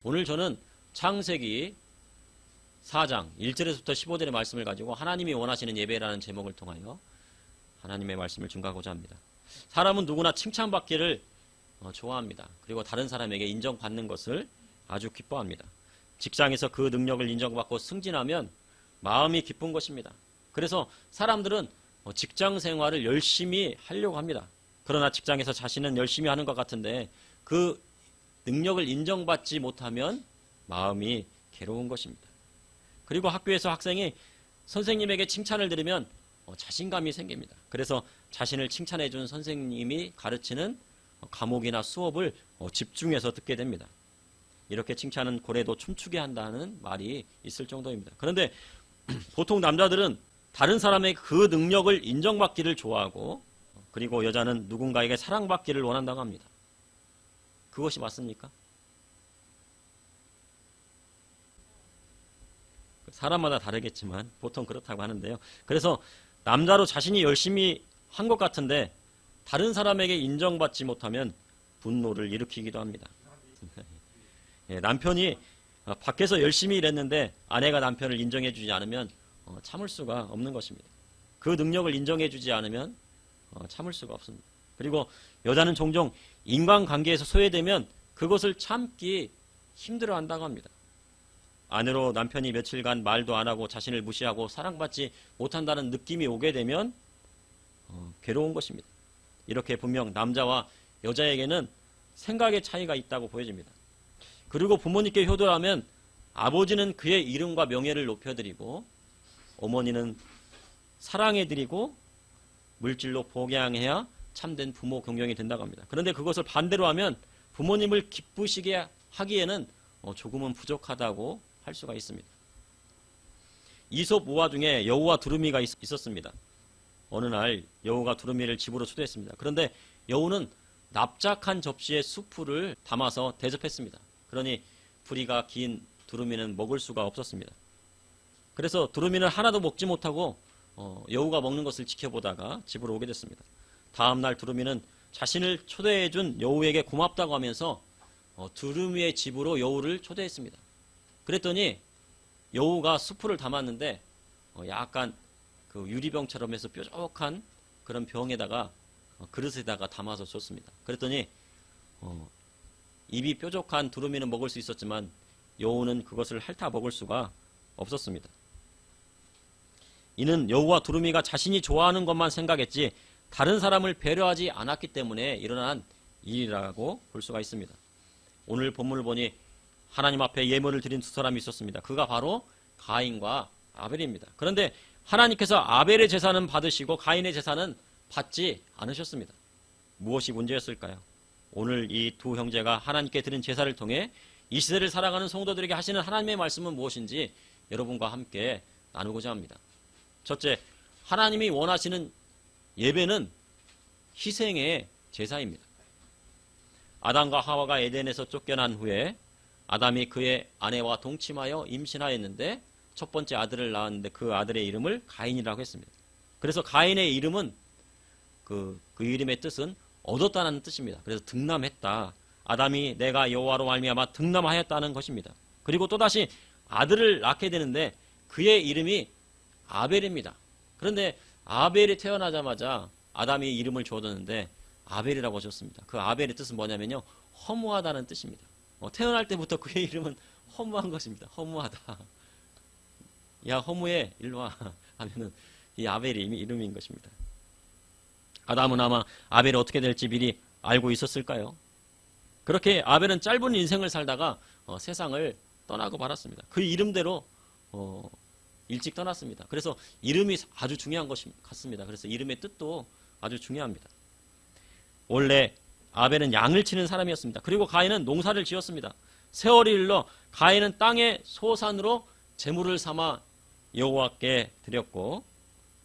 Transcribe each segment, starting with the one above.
오늘 저는 창세기 4장 1절에서부터 15절의 말씀을 가지고 하나님이 원하시는 예배라는 제목을 통하여 하나님의 말씀을 증거하고자 합니다. 사람은 누구나 칭찬받기를 좋아합니다. 그리고 다른 사람에게 인정받는 것을 아주 기뻐합니다. 직장에서 그 능력을 인정받고 승진하면 마음이 기쁜 것입니다. 그래서 사람들은 직장 생활을 열심히 하려고 합니다. 그러나 직장에서 자신은 열심히 하는 것 같은데 그 능력을 인정받지 못하면 마음이 괴로운 것입니다. 그리고 학교에서 학생이 선생님에게 칭찬을 들으면 자신감이 생깁니다. 그래서 자신을 칭찬해 준 선생님이 가르치는 과목이나 수업을 집중해서 듣게 됩니다. 이렇게 칭찬은 고래도 춤추게 한다는 말이 있을 정도입니다. 그런데 보통 남자들은 다른 사람의 그 능력을 인정받기를 좋아하고, 그리고 여자는 누군가에게 사랑받기를 원한다고 합니다. 그것이 맞습니까? 사람마다 다르겠지만 보통 그렇다고 하는데요. 그래서 남자로 자신이 열심히 한 것 같은데 다른 사람에게 인정받지 못하면 분노를 일으키기도 합니다. 남편이 밖에서 열심히 일했는데 아내가 남편을 인정해 주지 않으면 참을 수가 없는 것입니다. 그 능력을 인정해 주지 않으면 참을 수가 없습니다. 그리고 여자는 종종 인간관계에서 소외되면 그것을 참기 힘들어한다고 합니다. 아내로 남편이 며칠간 말도 안 하고 자신을 무시하고 사랑받지 못한다는 느낌이 오게 되면 괴로운 것입니다. 이렇게 분명 남자와 여자에게는 생각의 차이가 있다고 보여집니다. 그리고 부모님께 효도하면 아버지는 그의 이름과 명예를 높여드리고 어머니는 사랑해드리고 물질로 복양해야 참된 부모 경영이 된다고 합니다. 그런데 그것을 반대로 하면 부모님을 기쁘시게 하기에는 조금은 부족하다고 할 수가 있습니다. 이솝 우화 중에 여우와 두루미가 있었습니다. 어느 날 여우가 두루미를 집으로 초대했습니다. 그런데 여우는 납작한 접시에 수프를 담아서 대접했습니다. 그러니 부리가 긴 두루미는 먹을 수가 없었습니다. 그래서 두루미는 하나도 먹지 못하고 여우가 먹는 것을 지켜보다가 집으로 오게 됐습니다. 다음 날 두루미는 자신을 초대해준 여우에게 고맙다고 하면서 두루미의 집으로 여우를 초대했습니다. 그랬더니 여우가 수프를 담았는데 약간 그 유리병처럼 해서 뾰족한 그런 병에다가 그릇에다가 담아서 줬습니다. 그랬더니 입이 뾰족한 두루미는 먹을 수 있었지만 여우는 그것을 핥아 먹을 수가 없었습니다. 이는 여우와 두루미가 자신이 좋아하는 것만 생각했지 다른 사람을 배려하지 않았기 때문에 일어난 일이라고 볼 수가 있습니다. 오늘 본문을 보니 하나님 앞에 예물을 드린 두 사람이 있었습니다. 그가 바로 가인과 아벨입니다. 그런데 하나님께서 아벨의 제사는 받으시고 가인의 제사는 받지 않으셨습니다. 무엇이 문제였을까요? 오늘 이 두 형제가 하나님께 드린 제사를 통해 이 시대를 살아가는 성도들에게 하시는 하나님의 말씀은 무엇인지 여러분과 함께 나누고자 합니다. 첫째, 하나님이 원하시는 예배는 희생의 제사입니다. 아담과 하와가 에덴에서 쫓겨난 후에 아담이 그의 아내와 동침하여 임신하였는데 첫 번째 아들을 낳았는데 그 아들의 이름을 가인이라고 했습니다. 그래서 가인의 이름은 그 이름의 뜻은 얻었다는 뜻입니다. 그래서 득남했다. 아담이 내가 여호와로 말미암아 득남하였다는 것입니다. 그리고 또다시 아들을 낳게 되는데 그의 이름이 아벨입니다. 그런데 아벨이 태어나자마자 아담이 이름을 주었는데 아벨이라고 지었습니다. 그 아벨의 뜻은 뭐냐면요, 허무하다는 뜻입니다. 태어날 때부터 그의 이름은 허무한 것입니다. 허무하다. 야, 허무해, 일로 와 하면은 이 아벨이 이름인 것입니다. 아담은 아마 아벨이 어떻게 될지 미리 알고 있었을까요? 그렇게 아벨은 짧은 인생을 살다가 세상을 떠나고 말았습니다. 그 이름대로 일찍 떠났습니다. 그래서 이름이 아주 중요한 것 같습니다. 그래서 이름의 뜻도 아주 중요합니다. 원래 아벨은 양을 치는 사람이었습니다. 그리고 가인은 농사를 지었습니다. 세월이 흘러 가인은 땅의 소산으로 제물을 삼아 여호와께 드렸고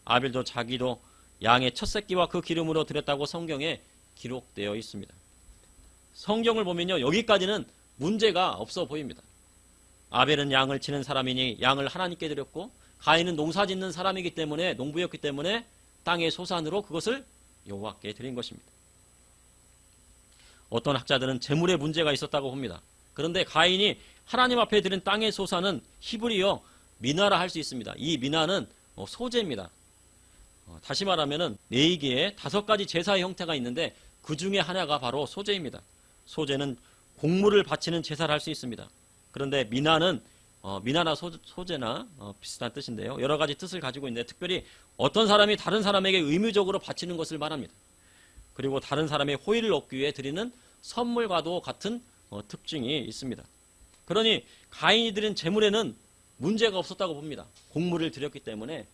아벨도 자기도 양의 첫 새끼와 그 기름으로 드렸다고 성경에 기록되어 있습니다. 성경을 보면요, 여기까지는 문제가 없어 보입니다. 아벨은 양을 치는 사람이니 양을 하나님께 드렸고 가인은 농사 짓는 사람이기 때문에 농부였기 때문에 땅의 소산으로 그것을 여호와께 드린 것입니다. 어떤 학자들은 재물에 문제가 있었다고 봅니다. 그런데 가인이 하나님 앞에 드린 땅의 소산은 히브리어 미나라 할 수 있습니다. 이 미나는 소제입니다. 다시 말하면은 네이기에 5가지 제사의 형태가 있는데 그 중에 하나가 바로 소제입니다. 소제는 곡물을 바치는 제사를 할 수 있습니다. 그런데 미나는 미나나 소제나 비슷한 뜻인데요. 여러 가지 뜻을 가지고 있는데 특별히 어떤 사람이 다른 사람에게 의무적으로 바치는 것을 말합니다. 그리고 다른 사람의 호의를 얻기 위해 드리는 선물과도 같은 특징이 있습니다. 그러니 가인이 드린 제물에는 문제가 없었다고 봅니다. 곡물을 드렸기 때문에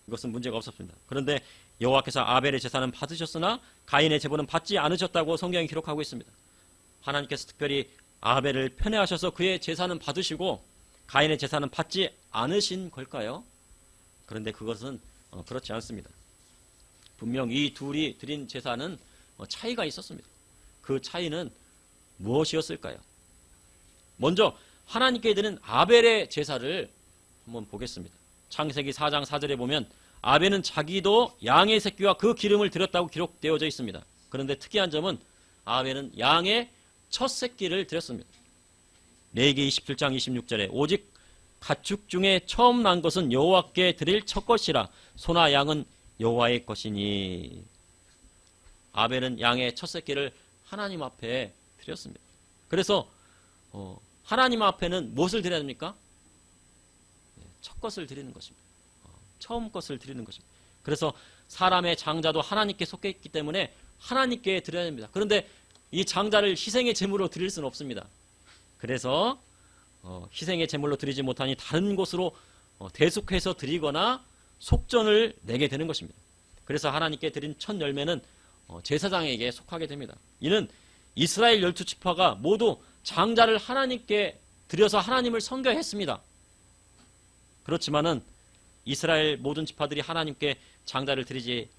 이것은 문제가 없었습니다. 그런데 여호와께서 아벨의 제사는 받으셨으나 가인의 제물은 받지 않으셨다고 성경이 기록하고 있습니다. 하나님께서 특별히 아벨을 편애하셔서 그의 제사는 받으시고 가인의 제사는 받지 않으신 걸까요? 그런데 그것은 그렇지 않습니다. 분명 이 둘이 드린 제사는 차이가 있었습니다. 그 차이는 무엇이었을까요? 먼저 하나님께 드린 아벨의 제사를 한번 보겠습니다. 창세기 4장 4절에 보면 아벨은 자기도 양의 새끼와 그 기름을 드렸다고 기록되어져 있습니다. 그런데 특이한 점은 아벨은 양의 첫 새끼를 드렸습니다. 레위기 27장 26절에 오직 가축 중에 처음 난 것은 여호와께 드릴 첫 것이라 소나 양은 여호와의 것이니. 아벨은 양의 첫 새끼를 하나님 앞에 드렸습니다. 그래서 하나님 앞에는 무엇을 드려야 됩니까? 첫 것을 드리는 것입니다. 처음 것을 드리는 것입니다. 그래서 사람의 장자도 하나님께 속해 있기 때문에 하나님께 드려야 됩니다. 그런데 이 장자를 희생의 제물로 드릴 수는 없습니다. 그래서 희생의 제물로 드리지 못하니 다른 곳으로 대속해서 드리거나 속전을 내게 되는 것입니다. 그래서 하나님께 드린 첫 열매는 제사장에게 속하게 됩니다. 이는 이스라엘 12지파가 모두 장자를 하나님께 드려서 하나님을 섬겨했습니다. 그렇지만은 이스라엘 모든 지파들이 하나님께 장자를 드리지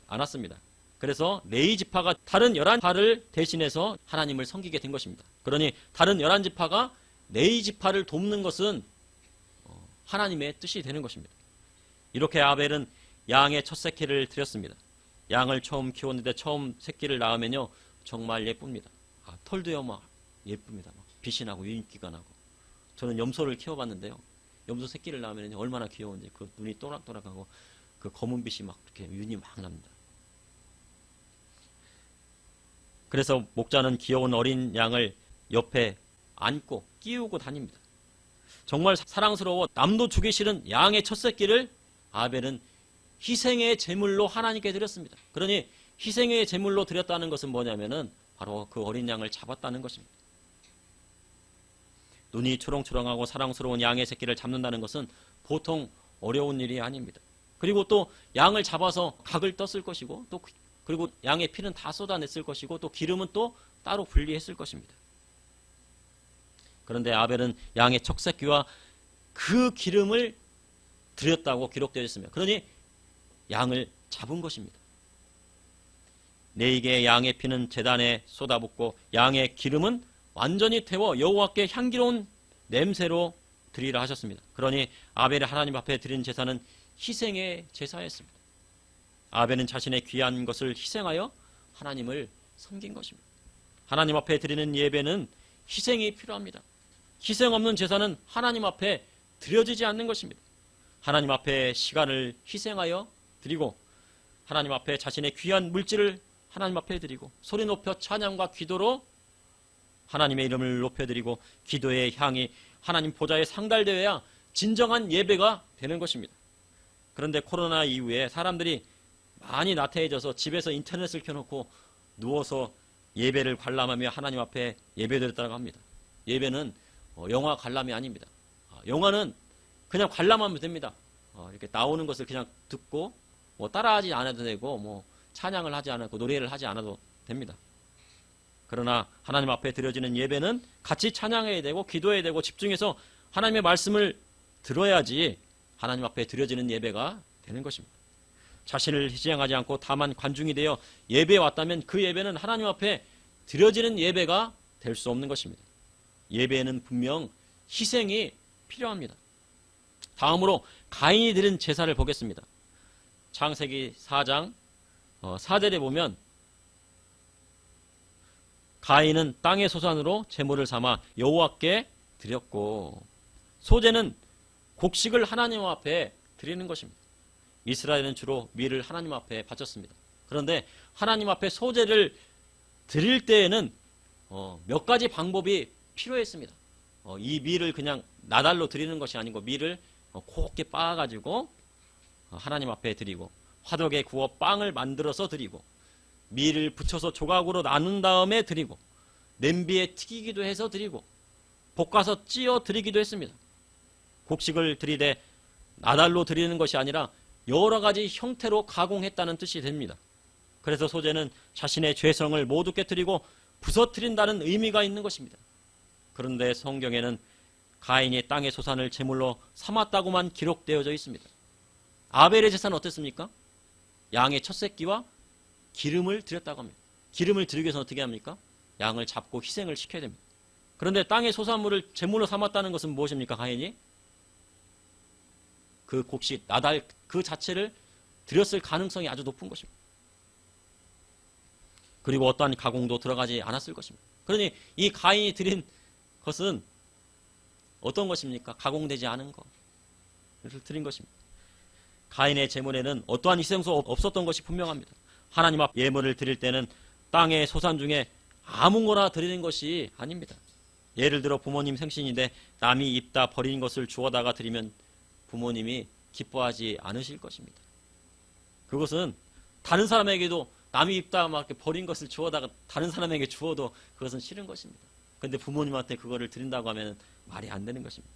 않았습니다. 그래서 레위 지파가 다른 11지파를 대신해서 하나님을 섬기게 된 것입니다. 그러니 다른 11지파가 레위 지파를 돕는 것은 하나님의 뜻이 되는 것입니다. 이렇게 아벨은 양의 첫 새끼를 드렸습니다. 양을 처음 키웠는데 처음 새끼를 낳으면요 정말 예쁩니다. 털도요 막 예쁩니다. 막 빛이 나고 윤기가 나고. 저는 염소를 키워봤는데요. 염소 새끼를 낳으면 얼마나 귀여운지 그 눈이 또락또락하고 그 검은 빛이 막 이렇게 윤이 막 납니다. 그래서 목자는 귀여운 어린 양을 옆에 안고 끼우고 다닙니다. 정말 사랑스러워 남도 주기 싫은 양의 첫 새끼를 아벨은 희생의 제물로 하나님께 드렸습니다. 그러니 희생의 제물로 드렸다는 것은 뭐냐면은 바로 그 어린 양을 잡았다는 것입니다. 눈이 초롱초롱하고 사랑스러운 양의 새끼를 잡는다는 것은 보통 어려운 일이 아닙니다. 그리고 또 양을 잡아서 각을 떴을 것이고 또 그리고 양의 피는 다 쏟아냈을 것이고 또 기름은 또 따로 분리했을 것입니다. 그런데 아벨은 양의 첫 새끼와 그 기름을 드렸다고 기록되어 있습니다. 그러니 양을 잡은 것입니다. 네이게의 양의 피는 제단에 쏟아붓고 양의 기름은 완전히 태워 여호와께 향기로운 냄새로 드리라 하셨습니다. 그러니 아벨이 하나님 앞에 드린 제사는 희생의 제사였습니다. 아벨은 자신의 귀한 것을 희생하여 하나님을 섬긴 것입니다. 하나님 앞에 드리는 예배는 희생이 필요합니다. 희생 없는 제사는 하나님 앞에 드려지지 않는 것입니다. 하나님 앞에 시간을 희생하여 드리고 하나님 앞에 자신의 귀한 물질을 하나님 앞에 드리고 소리 높여 찬양과 기도로 하나님의 이름을 높여드리고 기도의 향이 하나님 보좌에 상달되어야 진정한 예배가 되는 것입니다. 그런데 코로나 이후에 사람들이 많이 나태해져서 집에서 인터넷을 켜놓고 누워서 예배를 관람하며 하나님 앞에 예배드렸다고 합니다. 예배는 영화 관람이 아닙니다. 영화는 그냥 관람하면 됩니다. 이렇게 나오는 것을 그냥 듣고 따라하지 않아도 되고 찬양을 하지 않고 노래를 하지 않아도 됩니다. 그러나 하나님 앞에 드려지는 예배는 같이 찬양해야 되고 기도해야 되고 집중해서 하나님의 말씀을 들어야지 하나님 앞에 드려지는 예배가 되는 것입니다. 자신을 희생하지 않고 다만 관중이 되어 예배에 왔다면 그 예배는 하나님 앞에 드려지는 예배가 될 수 없는 것입니다. 예배에는 분명 희생이 필요합니다. 다음으로 가인이 드린 제사를 보겠습니다. 창세기 4장 4절에 보면 가인은 땅의 소산으로 제물을 삼아 여호와께 드렸고, 소제는 곡식을 하나님 앞에 드리는 것입니다. 이스라엘은 주로 밀을 하나님 앞에 바쳤습니다. 그런데 하나님 앞에 소제를 드릴 때에는 몇 가지 방법이 필요했습니다. 이 밀을 그냥 나달로 드리는 것이 아니고 밀을 곱게 빻아가지고 하나님 앞에 드리고, 화덕에 구워 빵을 만들어서 드리고, 밀을 붙여서 조각으로 나눈 다음에 드리고, 냄비에 튀기기도 해서 드리고, 볶아서 찌어 드리기도 했습니다. 곡식을 드리되 나달로 드리는 것이 아니라 여러 가지 형태로 가공했다는 뜻이 됩니다. 그래서 소제는 자신의 죄성을 모두 깨뜨리고 부서뜨린다는 의미가 있는 것입니다. 그런데 성경에는 가인이 땅의 소산을 제물로 삼았다고만 기록되어져 있습니다. 아벨의 제사는 어땠습니까? 양의 첫 새끼와 기름을 드렸다고 합니다. 기름을 드리기 위해서 어떻게 합니까? 양을 잡고 희생을 시켜야 됩니다. 그런데 땅의 소산물을 제물로 삼았다는 것은 무엇입니까? 가인이 그 곡식, 나달 그 자체를 드렸을 가능성이 아주 높은 것입니다. 그리고 어떠한 가공도 들어가지 않았을 것입니다. 그러니 이 가인이 드린 것은 어떤 것입니까? 가공되지 않은 것을 드린 것입니다. 가인의 제물에는 어떠한 희생도 없었던 것이 분명합니다. 하나님 앞 예물을 드릴 때는 땅의 소산 중에 아무거나 드리는 것이 아닙니다. 예를 들어 부모님 생신인데 남이 입다 버린 것을 주워다가 드리면 부모님이 기뻐하지 않으실 것입니다. 그것은 다른 사람에게도 남이 입다 막 버린 것을 주워다가 다른 사람에게 주어도 그것은 싫은 것입니다. 그런데 부모님한테 그거를 드린다고 하면 말이 안 되는 것입니다.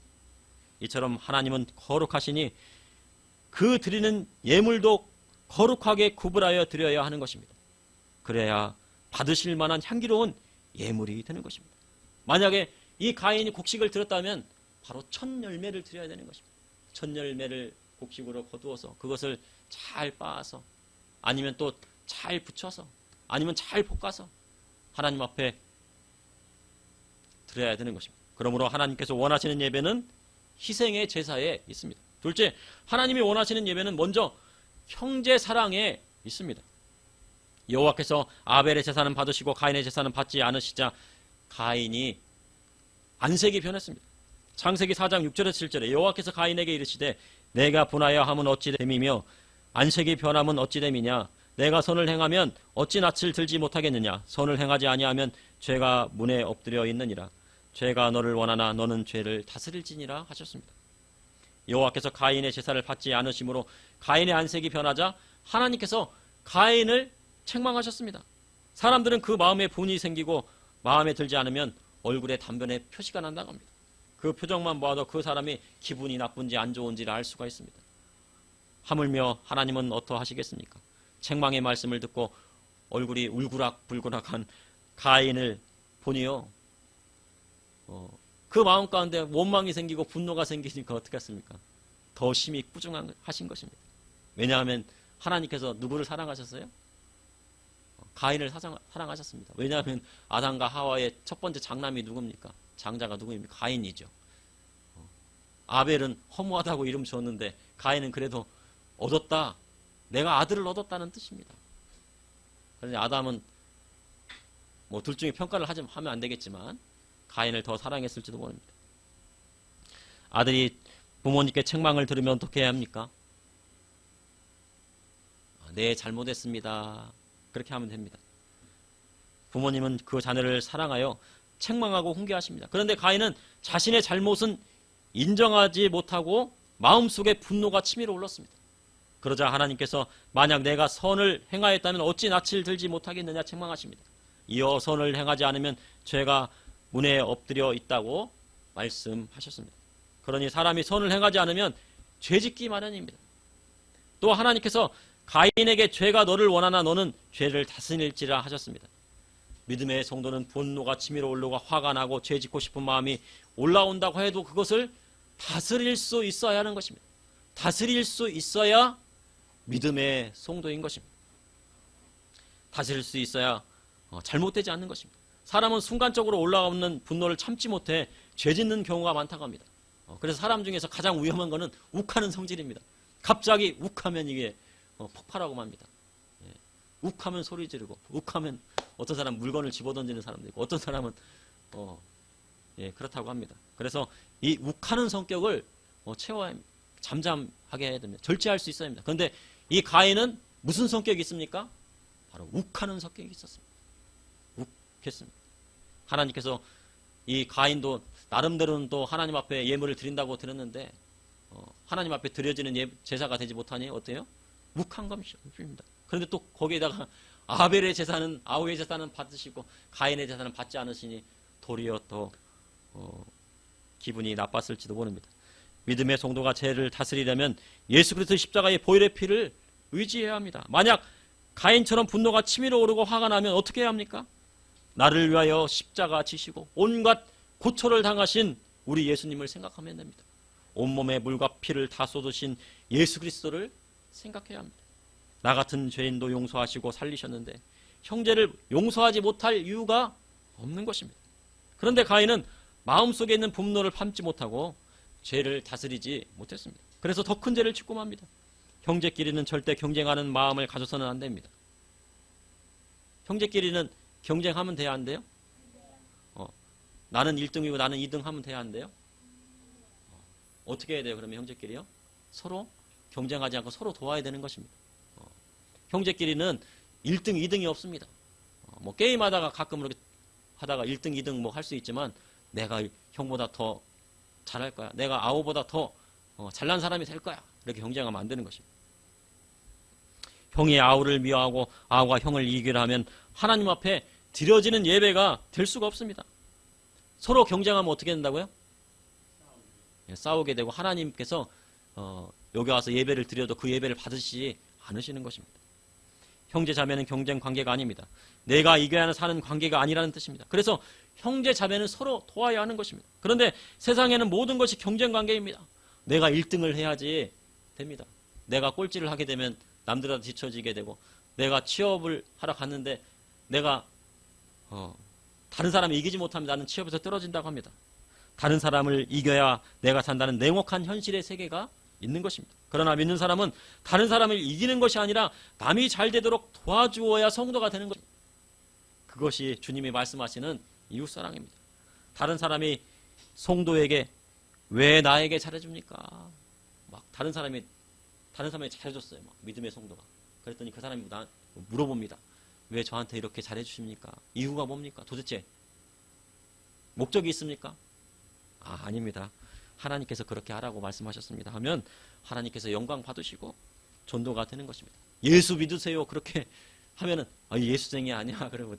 이처럼 하나님은 거룩하시니 그 드리는 예물도 거룩하게 구분하여 드려야 하는 것입니다. 그래야 받으실 만한 향기로운 예물이 되는 것입니다. 만약에 이 가인이 곡식을 드렸다면 바로 첫 열매를 드려야 되는 것입니다. 첫 열매를 곡식으로 거두어서 그것을 잘 빻아서, 아니면 또 잘 붙여서, 아니면 잘 볶아서 하나님 앞에 드려야 되는 것입니다. 그러므로 하나님께서 원하시는 예배는 희생의 제사에 있습니다. 둘째, 하나님이 원하시는 예배는 먼저 형제 사랑에 있습니다. 여호와께서 아벨의 제사는 받으시고 가인의 제사는 받지 않으시자 가인이 안색이 변했습니다. 창세기 4장 6절에서 7절에 여호와께서 가인에게 이르시되 내가 분하여 함은 어찌 됨이며 안색이 변함은 어찌 됨이냐. 내가 선을 행하면 어찌 낯을 들지 못하겠느냐. 선을 행하지 아니하면 죄가 문에 엎드려 있느니라. 죄가 너를 원하나 너는 죄를 다스릴지니라 하셨습니다. 여호와께서 가인의 제사를 받지 않으심으로 가인의 안색이 변하자 하나님께서 가인을 책망하셨습니다. 사람들은 그 마음에 분이 생기고 마음에 들지 않으면 얼굴에 단변에 표시가 난다고 합니다. 그 표정만 보아도 그 사람이 기분이 나쁜지 안 좋은지를 알 수가 있습니다. 하물며 하나님은 어떠하시겠습니까? 책망의 말씀을 듣고 얼굴이 울그락불그락한 가인을 보니요, 그 마음 가운데 원망이 생기고 분노가 생기니까 어떻게 했습니까? 더 심히 꾸중하신 것입니다. 왜냐하면 하나님께서 누구를 사랑하셨어요? 가인을 사랑하셨습니다. 왜냐하면 아담과 하와의 첫 번째 장남이 누굽니까? 장자가 누구입니까? 가인이죠. 아벨은 허무하다고 이름 지었는데 가인은 그래도 얻었다, 내가 아들을 얻었다는 뜻입니다. 그런데 아담은 뭐 둘 중에 평가를 하면 안 되겠지만 가인을 더 사랑했을지도 모릅니다. 아들이 부모님께 책망을 들으면 어떻게 해야 합니까? 네, 잘못했습니다. 그렇게 하면 됩니다. 부모님은 그 자녀를 사랑하여 책망하고 훈계하십니다. 그런데 가인은 자신의 잘못은 인정하지 못하고 마음속에 분노가 치밀어 올랐습니다. 그러자 하나님께서 만약 내가 선을 행하였다면 어찌 낯을 들지 못하겠느냐 책망하십니다. 이어 선을 행하지 않으면 죄가 문에 엎드려 있다고 말씀하셨습니다. 그러니 사람이 선을 행하지 않으면 죄짓기 마련입니다. 또 하나님께서 가인에게 죄가 너를 원하나 너는 죄를 다스릴지라 하셨습니다. 믿음의 성도는 분노가 치밀어 오르고 화가 나고 죄짓고 싶은 마음이 올라온다고 해도 그것을 다스릴 수 있어야 하는 것입니다. 다스릴 수 있어야 믿음의 성도인 것입니다. 다스릴 수 있어야 잘못되지 않는 것입니다. 사람은 순간적으로 올라오는 분노를 참지 못해 죄짓는 경우가 많다고 합니다. 그래서 사람 중에서 가장 위험한 것은 욱하는 성질입니다. 갑자기 욱하면 이게 폭발하고 맙니다. 욱하면 소리 지르고, 욱하면 어떤 사람은 물건을 집어던지는 사람도 있고, 어떤 사람은 예, 그렇다고 합니다. 그래서 이 욱하는 성격을 채워야 합니다. 잠잠하게 해야 됩니다. 절제할 수 있어야 합니다. 그런데 이 가인은 무슨 성격이 있습니까? 바로 욱하는 성격이 있었습니다. 욱했습니다. 하나님께서 이 가인도 나름대로는 또 하나님 앞에 예물을 드린다고 들었는데 하나님 앞에 드려지는 제사가 되지 못하니 어때요? 욱한 것입니다. 그런데 또 거기에다가 아벨의 제사는 아우의 제사는 받으시고 가인의 제사는 받지 않으시니 도리어 더 기분이 나빴을지도 모릅니다. 믿음의 성도가 죄를 다스리려면 예수 그리스도의 십자가의 보혈의 피를 의지해야 합니다. 만약 가인처럼 분노가 치밀어 오르고 화가 나면 어떻게 해야 합니까? 나를 위하여 십자가 지시고 온갖 고초를 당하신 우리 예수님을 생각하면 됩니다. 온몸에 물과 피를 다 쏟으신 예수 그리스도를 생각해야 합니다. 나 같은 죄인도 용서하시고 살리셨는데 형제를 용서하지 못할 이유가 없는 것입니다. 그런데 가인은 마음속에 있는 분노를 참지 못하고 죄를 다스리지 못했습니다. 그래서 더 큰 죄를 짓고 맙니다. 형제끼리는 절대 경쟁하는 마음을 가져서는 안 됩니다. 형제끼리는 경쟁하면 돼야 안 돼요? 나는 1등이고 나는 2등 하면 돼야 안 돼요? 어떻게 해야 돼요? 그러면 형제끼리요? 서로 경쟁하지 않고 서로 도와야 되는 것입니다. 형제끼리는 1등, 2등이 없습니다. 뭐 게임하다가 가끔 이렇게 하다가 1등, 2등 뭐 할 수 있지만 내가 형보다 더 잘할 거야. 내가 아우보다 더 잘난 사람이 될 거야. 이렇게 경쟁하면 안 되는 것입니다. 형이 아우를 미워하고 아우가 형을 이기려 하면 하나님 앞에 드려지는 예배가 될 수가 없습니다. 서로 경쟁하면 어떻게 된다고요? 싸우게 되고 하나님께서 여기 와서 예배를 드려도 그 예배를 받으시지 않으시는 것입니다. 형제 자매는 경쟁 관계가 아닙니다. 내가 이겨야 사는 관계가 아니라는 뜻입니다. 그래서 형제 자매는 서로 도와야 하는 것입니다. 그런데 세상에는 모든 것이 경쟁 관계입니다. 내가 1등을 해야지 됩니다. 내가 꼴찌를 하게 되면 남들한테 뒤처지게 되고 내가 취업을 하러 갔는데 내가 다른 사람이 이기지 못하면 나는 취업에서 떨어진다고 합니다. 다른 사람을 이겨야 내가 산다는 냉혹한 현실의 세계가 있는 것입니다. 그러나 믿는 사람은 다른 사람을 이기는 것이 아니라 남이 잘 되도록 도와주어야 성도가 되는 것입니다. 그것이 주님이 말씀하시는 이웃사랑입니다. 다른 사람이 성도에게 왜 나에게 잘해줍니까? 막 다른 사람이 잘해줬어요. 막 믿음의 성도가. 그랬더니 그 사람이 물어봅니다. 왜 저한테 이렇게 잘해주십니까? 이유가 뭡니까? 도대체 목적이 있습니까? 아닙니다. 하나님께서 그렇게 하라고 말씀하셨습니다. 하면 하나님께서 영광 받으시고 전도가 되는 것입니다. 예수 믿으세요. 그렇게 하면은 예수쟁이 아니야. 그러고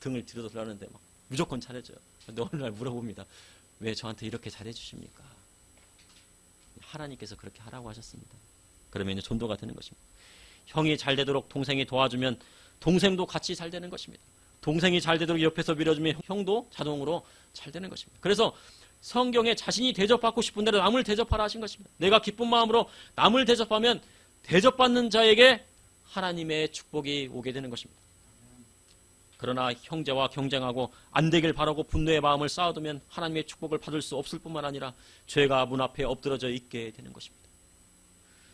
등을 뒤로 돌아오는데 막 무조건 잘해줘요. 근데 어느 날 물어봅니다. 왜 저한테 이렇게 잘해주십니까? 하나님께서 그렇게 하라고 하셨습니다. 그러면 이제 전도가 되는 것입니다. 형이 잘 되도록 동생이 도와주면 동생도 같이 잘 되는 것입니다. 동생이 잘 되도록 옆에서 밀어주면 형도 자동으로 잘 되는 것입니다. 그래서 성경에 자신이 대접받고 싶은 대로 남을 대접하라 하신 것입니다. 내가 기쁜 마음으로 남을 대접하면 대접받는 자에게 하나님의 축복이 오게 되는 것입니다. 그러나 형제와 경쟁하고 안 되길 바라고 분노의 마음을 쌓아두면 하나님의 축복을 받을 수 없을 뿐만 아니라 죄가 문 앞에 엎드러져 있게 되는 것입니다.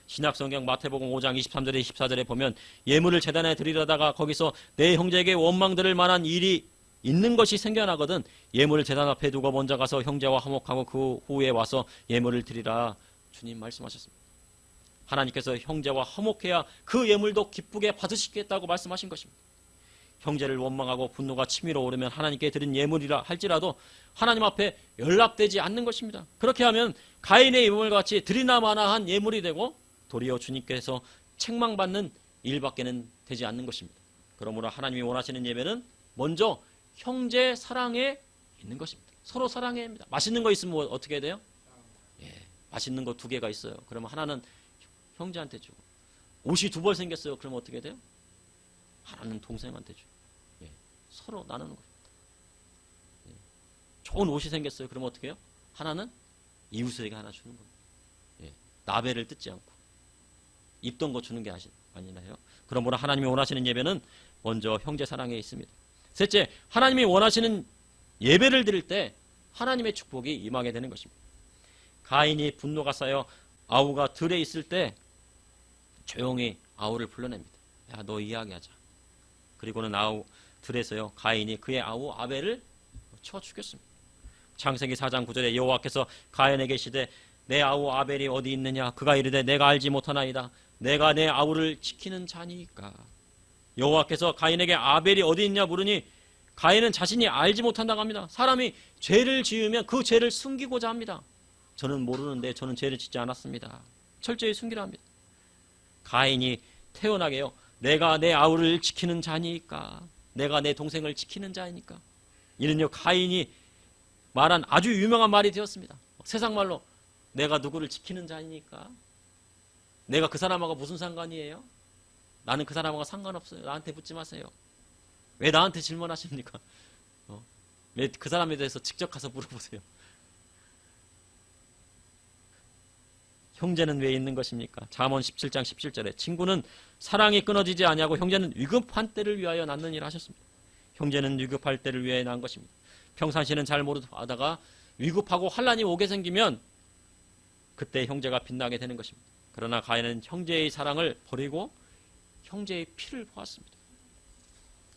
신약성경 마태복음 5장 23절에 24절에 보면 예물을 제단에 드리려다가 거기서 내 형제에게 원망들을 만한 일이 있는 것이 생겨나거든 예물을 제단 앞에 두고 먼저 가서 형제와 화목하고 그 후에 와서 예물을 드리라 주님 말씀하셨습니다. 하나님께서 형제와 화목해야 그 예물도 기쁘게 받으시겠다고 말씀하신 것입니다. 형제를 원망하고 분노가 치밀어 오르면 하나님께 드린 예물이라 할지라도 하나님 앞에 연락되지 않는 것입니다. 그렇게 하면 가인의 예물과 같이 드리나 마나한 예물이 되고 도리어 주님께서 책망받는 일밖에는 되지 않는 것입니다. 그러므로 하나님이 원하시는 예배는 먼저 형제 사랑에 있는 것입니다. 서로 사랑해야 합니다. 맛있는 거 있으면 어떻게 해야 돼요? 맛있는 거 2개가 있어요. 그러면 하나는 형제한테 주고 옷이 2벌 생겼어요. 그러면 어떻게 돼요? 하나는 동생한테 주고 서로 나누는 겁니다. 좋은 옷이 생겼어요. 그러면 어떻게 해요? 하나는 이웃에게 하나 주는 겁니다. 나베를 뜯지 않고 입던 거 주는 게 아니나요? 그러므로 하나님이 원하시는 예배는 먼저 형제 사랑에 있습니다. 셋째, 하나님이 원하시는 예배를 드릴 때 하나님의 축복이 임하게 되는 것입니다. 가인이 분노가 쌓여 아우가 들에 있을 때 조용히 아우를 불러냅니다. 야, 너 이야기하자. 그리고는 아우 들에서요 가인이 그의 아우 아벨을 쳐 죽였습니다. 창세기 4장 9절에 여호와께서 가인에게 이르시되 내 아우 아벨이 어디 있느냐? 그가 이르되 내가 알지 못하나이다. 내가 내 아우를 지키는 자니까. 여호와께서 가인에게 아벨이 어디 있냐 물으니 가인은 자신이 알지 못한다고 합니다. 사람이 죄를 지으면 그 죄를 숨기고자 합니다. 저는 모르는데 저는 죄를 짓지 않았습니다. 철저히 숨기라 합니다. 가인이 태어나게요. 내가 내 아우를 지키는 자니까. 내가 내 동생을 지키는 자이니까. 이는요 가인이 말한 아주 유명한 말이 되었습니다. 세상 말로 내가 누구를 지키는 자이니까. 내가 그 사람하고 무슨 상관이에요? 나는 그 사람하고 상관없어요. 나한테 묻지 마세요. 왜 나한테 질문하십니까? 왜 그 사람에 대해서 직접 가서 물어보세요. 형제는 왜 있는 것입니까? 잠언 17장 17절에 친구는 사랑이 끊어지지 아니하고 형제는 위급한 때를 위하여 낳느니라 하셨습니다. 형제는 위급할 때를 위하여 낳은 것입니다. 평상시에는 잘 모르다가 위급하고 환란이 오게 생기면 그때 형제가 빛나게 되는 것입니다. 그러나 가인은 형제의 사랑을 버리고 형제의 피를 보았습니다.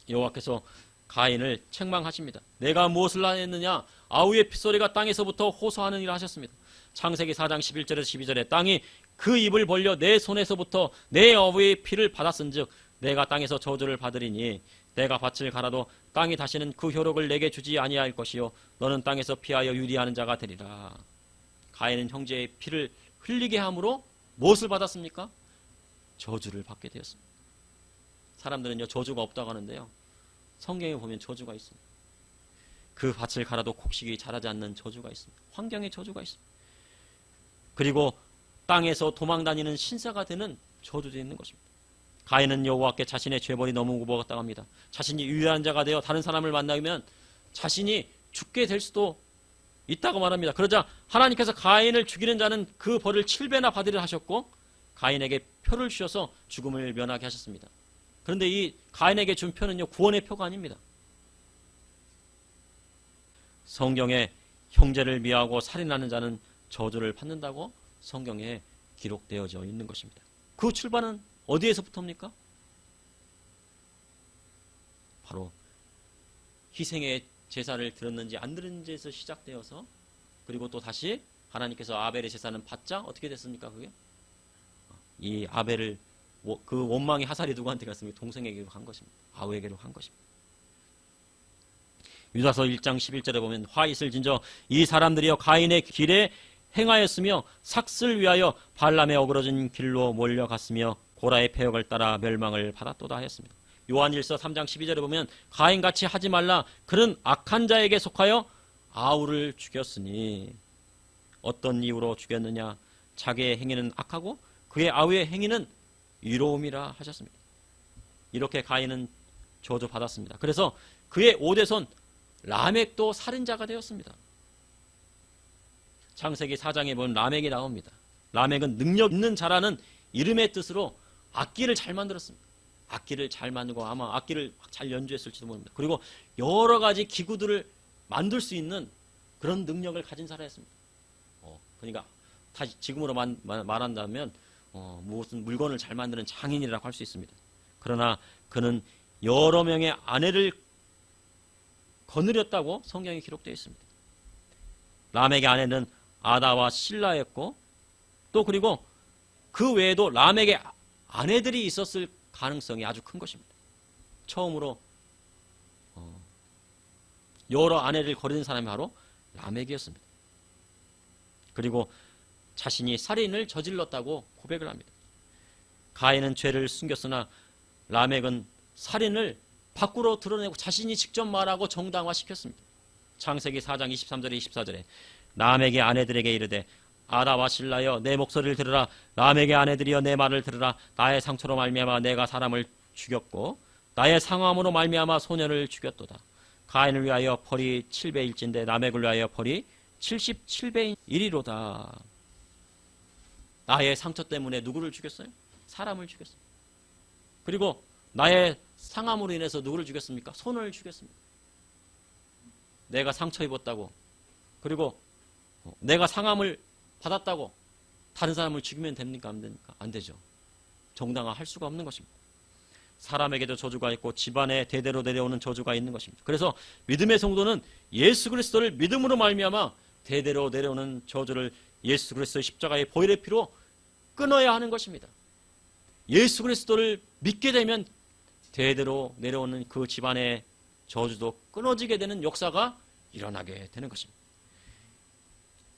여호와께서 가인을 책망하십니다. 내가 무엇을 하였느냐? 아우의 핏소리가 땅에서부터 호소하느니라 하셨습니다. 창세기 4장 11절에서 12절에 땅이 그 입을 벌려 내 손에서부터 내 아우의 피를 받았은즉 내가 땅에서 저주를 받으리니 내가 밭을 갈아도 땅이 다시는 그 효력을 내게 주지 아니할 것이요 너는 땅에서 피하여 유리하는 자가 되리라. 가인은 형제의 피를 흘리게 함으로 무엇을 받았습니까? 저주를 받게 되었습니다. 사람들은요 저주가 없다고 하는데요 성경에 보면 저주가 있습니다. 그 밭을 갈아도 곡식이 자라지 않는 저주가 있습니다. 환경에 저주가 있습니다. 그리고 땅에서 도망다니는 신사가 되는 저주도 있는 것입니다. 가인은 여호와께 자신의 죄벌이 너무 무거웠다고 합니다. 자신이 유일한 자가 되어 다른 사람을 만나면 자신이 죽게 될 수도 있다고 말합니다. 그러자 하나님께서 가인을 죽이는 자는 그 벌을 7배나 받으려 하셨고 가인에게 표를 주셔서 죽음을 면하게 하셨습니다. 그런데 이 가인에게 준 표는요 구원의 표가 아닙니다. 성경에 형제를 미워하고 살인하는 자는 저주를 받는다고 성경에 기록되어져 있는 것입니다. 그 출발은 어디에서부터입니까? 바로 희생의 제사를 드렸는지 안 드렸는지에서 시작되어서 그리고 또 다시 하나님께서 아벨의 제사는 받자 어떻게 됐습니까? 그게 이 아벨을 그 원망의 하살이 누구한테 갔습니까? 동생에게로 간 것입니다. 아우에게로 간 것입니다. 유다서 1장 11절에 보면 화 있을 진저 이 사람들이여 가인의 길에 행하였으며 삭슬 위하여 발람의 어그러진 길로 몰려갔으며 고라의 패역을 따라 멸망을 받았도다 하였습니다. 요한일서 3장 12절에 보면 가인같이 하지 말라 그는 악한 자에게 속하여 아우를 죽였으니 어떤 이유로 죽였느냐 자기의 행위는 악하고 그의 아우의 행위는 의로움이라 하셨습니다. 이렇게 가인은 저주받았습니다. 그래서 그의 오대손 라멕도 살인자가 되었습니다. 창세기 4장에 보면 라멕이 나옵니다. 라멕은 능력 있는 자라는 이름의 뜻으로 악기를 잘 만들었습니다. 악기를 잘 만들고 아마 악기를 잘 연주했을지도 모릅니다. 그리고 여러 가지 기구들을 만들 수 있는 그런 능력을 가진 사람이었습니다. 그러니까 다시 지금으로 말한다면 무슨 물건을 잘 만드는 장인이라고 할 수 있습니다. 그러나 그는 여러 명의 아내를 거느렸다고 성경에 기록되어 있습니다. 라멕의 아내는 아다와 실라였고 또 그리고 그 외에도 라멕의 아내들이 있었을 가능성이 아주 큰 것입니다. 처음으로 여러 아내를 거느린 사람이 바로 라멕이었습니다. 그리고 자신이 살인을 저질렀다고 고백을 합니다. 가인은 죄를 숨겼으나 라멕은 살인을 밖으로 드러내고 자신이 직접 말하고 정당화시켰습니다. 창세기 4장 23절에 24절에 라멕의 아내들에게 이르되 아다와 실라여 내 목소리를 들으라. 라멕의 아내들이여 내 말을 들으라. 나의 상처로 말미암아 내가 사람을 죽였고 나의 상함으로 말미암아 소년을 죽였도다. 가인을 위하여 벌이 7배일진데 라멕을 위하여 벌이 77배인 일이로다. 나의 상처 때문에 누구를 죽였어요? 사람을 죽였어요. 그리고 나의 상함으로 인해서 누구를 죽였습니까? 손을 죽였습니다. 내가 상처 입었다고 그리고 내가 상함을 받았다고 다른 사람을 죽이면 됩니까? 안 됩니까? 안 되죠. 정당화할 수가 없는 것입니다. 사람에게도 저주가 있고 집안에 대대로 내려오는 저주가 있는 것입니다. 그래서 믿음의 성도는 예수 그리스도를 믿음으로 말미암아 대대로 내려오는 저주를 예수 그리스도의 십자가의 보혈의 피로 끊어야 하는 것입니다. 예수 그리스도를 믿게 되면 대대로 내려오는 그 집안의 저주도 끊어지게 되는 역사가 일어나게 되는 것입니다.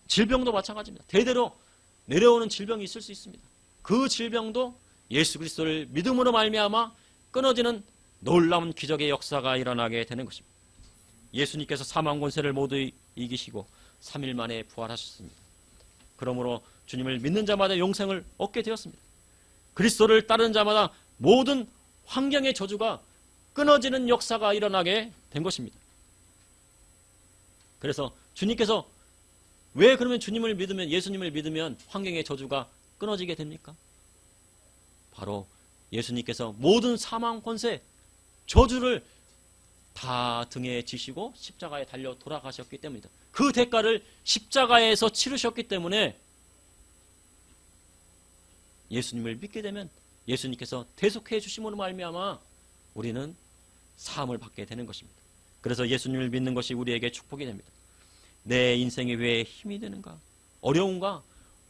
질병도 마찬가지입니다. 대대로 내려오는 질병이 있을 수 있습니다. 그 질병도 예수 그리스도를 믿음으로 말미암아 끊어지는 놀라운 기적의 역사가 일어나게 되는 것입니다. 예수님께서 사망 권세를 모두 이기시고 3일 만에 부활하셨습니다. 그러므로 주님을 믿는 자마다 영생을 얻게 되었습니다. 그리스도를 따르는 자마다 모든 환경의 저주가 끊어지는 역사가 일어나게 된 것입니다. 그래서 주님께서 왜 그러면 주님을 믿으면, 예수님을 믿으면 환경의 저주가 끊어지게 됩니까? 바로 예수님께서 모든 사망 권세, 저주를 다 등에 지시고 십자가에 달려 돌아가셨기 때문이다. 그 대가를 십자가에서 치르셨기 때문에 예수님을 믿게 되면 예수님께서 대속해 주심으로 말미암아 우리는 사함을 받게 되는 것입니다. 그래서 예수님을 믿는 것이 우리에게 축복이 됩니다. 내 인생이 왜 힘이 되는가? 어려운가?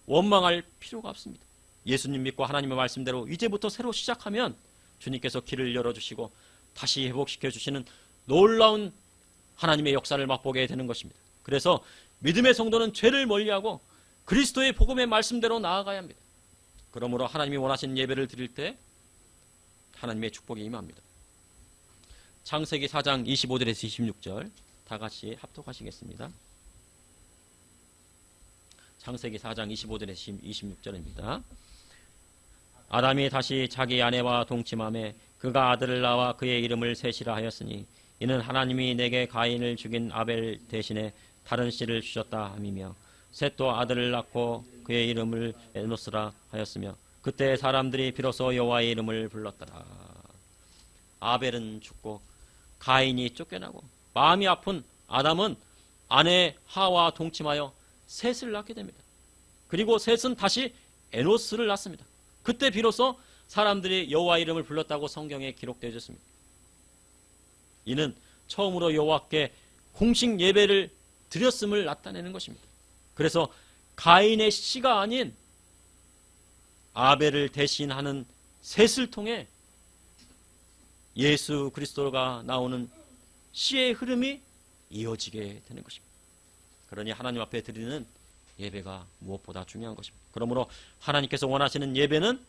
원망할 필요가 없습니다. 예수님 믿고 하나님의 말씀대로 이제부터 새로 시작하면 주님께서 길을 열어주시고 다시 회복시켜 주시는 놀라운 하나님의 역사를 맛보게 되는 것입니다. 그래서 믿음의 성도는 죄를 멀리하고 그리스도의 복음의 말씀대로 나아가야 합니다. 그러므로 하나님이 원하시는 예배를 드릴 때 하나님의 축복이 임합니다. 창세기 4장 25절에서 26절 다 같이 합독하시겠습니다. 창세기 4장 25절에서 26절입니다. 아담이 다시 자기 아내와 동침하매 그가 아들을 낳아 그의 이름을 셋이라 하였으니 이는 하나님이 내게 가인을 죽인 아벨 대신에 다른 씨를 주셨다 함이며 셋도 아들을 낳고 그의 이름을 에노스라 하였으며 그때 사람들이 비로소 여호와의 이름을 불렀더라. 아벨은 죽고 가인이 쫓겨나고 마음이 아픈 아담은 아내 하와 동침하여 셋을 낳게 됩니다. 그리고 셋은 다시 에노스를 낳습니다. 그때 비로소 사람들이 여호와의 이름을 불렀다고 성경에 기록되어 있습니다. 이는 처음으로 여호와께 공식 예배를 드렸음을 나타내는 것입니다. 그래서 가인의 씨가 아닌 아벨을 대신하는 셋을 통해 예수 그리스도가 나오는 씨의 흐름이 이어지게 되는 것입니다. 그러니 하나님 앞에 드리는 예배가 무엇보다 중요한 것입니다. 그러므로 하나님께서 원하시는 예배는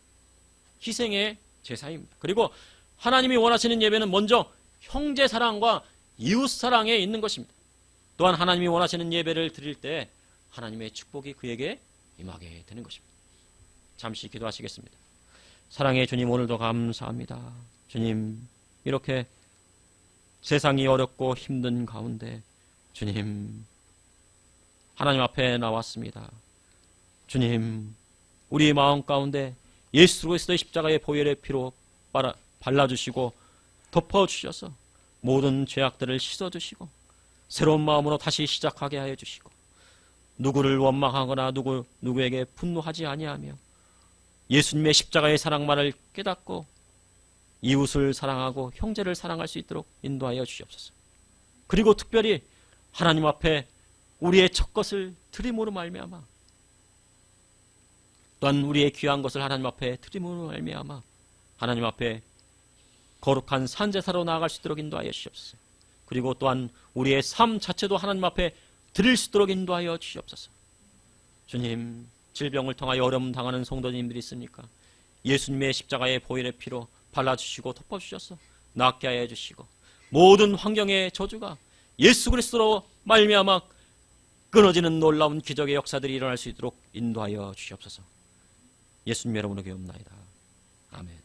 희생의 제사입니다. 그리고 하나님이 원하시는 예배는 먼저 형제 사랑과 이웃 사랑에 있는 것입니다. 또한 하나님이 원하시는 예배를 드릴 때 하나님의 축복이 그에게 임하게 되는 것입니다. 잠시 기도하시겠습니다. 사랑의 주님, 오늘도 감사합니다. 주님, 이렇게 세상이 어렵고 힘든 가운데 주님, 하나님 앞에 나왔습니다. 주님, 우리 마음 가운데 예수 그리스도의 십자가의 보혈의 피로 발라주시고 덮어주셔서 모든 죄악들을 씻어주시고 새로운 마음으로 다시 시작하게 하여 주시고 누구를 원망하거나 누구에게 분노하지 아니하며 예수님의 십자가의 사랑만을 깨닫고 이웃을 사랑하고 형제를 사랑할 수 있도록 인도하여 주시옵소서. 그리고 특별히 하나님 앞에 우리의 첫 것을 드림으로 말미암아 또한 우리의 귀한 것을 하나님 앞에 드림으로 말미암아 하나님 앞에 거룩한 산제사로 나아갈 수 있도록 인도하여 주시옵소서. 그리고 또한 우리의 삶 자체도 하나님 앞에 드릴 수 있도록 인도하여 주시옵소서. 주님, 질병을 통하여 어려움 당하는 성도님들이 있으니까 예수님의 십자가의 보혈의 피로 발라주시고 덮어주셔서 낫게 하여 주시고 모든 환경의 저주가 예수 그리스도로 말미암아 끊어지는 놀라운 기적의 역사들이 일어날 수 있도록 인도하여 주시옵소서. 예수님 이름으로 기도합나이다. 아멘.